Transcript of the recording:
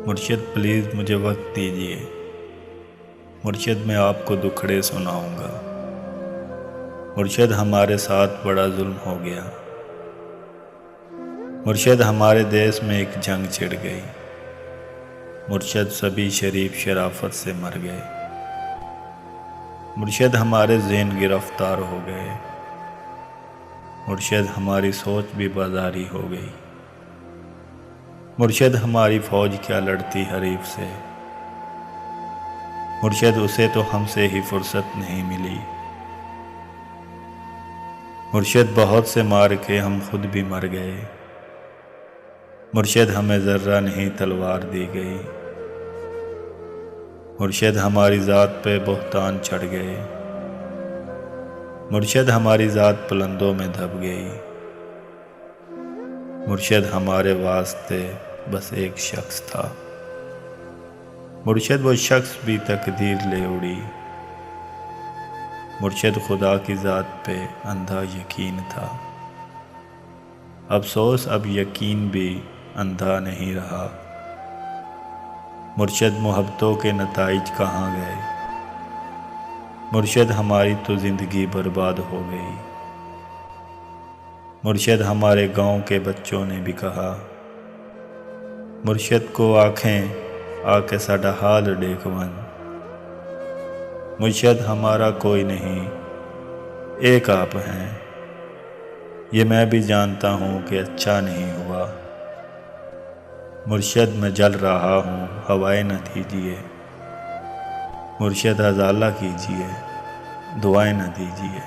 مرشد پلیز مجھے وقت دیجیے، مرشد میں آپ کو دکھڑے سناؤں گا۔ مرشد ہمارے ساتھ بڑا ظلم ہو گیا، مرشد ہمارے دیس میں ایک جنگ چھڑ گئی، مرشد سبھی شریف شرافت سے مر گئے، مرشد ہمارے ذہن گرفتار ہو گئے، مرشد ہماری سوچ بھی بازاری ہو گئی، مرشد ہماری فوج کیا لڑتی حریف سے، مرشد اسے تو ہم سے ہی فرصت نہیں ملی، مرشد بہت سے مار کے ہم خود بھی مر گئے، مرشد ہمیں ذرہ نہیں تلوار دی گئی، مرشد ہماری ذات پہ بہتان چڑھ گئے، مرشد ہماری ذات پلندوں میں دب گئی، مرشد ہمارے واسطے بس ایک شخص تھا، مرشد وہ شخص بھی تقدیر لے اڑی، مرشد خدا کی ذات پہ اندھا یقین تھا، افسوس اب یقین بھی اندھا نہیں رہا، مرشد محبتوں کے نتائج کہاں گئے، مرشد ہماری تو زندگی برباد ہو گئی، مرشد ہمارے گاؤں کے بچوں نے بھی کہا، مرشد کو آنکھیں آ کے ساڈا حال دیکھ ون، مرشد ہمارا کوئی نہیں ایک آپ ہیں، یہ میں بھی جانتا ہوں کہ اچھا نہیں ہوا، مرشد میں جل رہا ہوں ہوائیں نہ دیجیے، مرشد ازالہ کیجیے دعائیں نہ دیجیے۔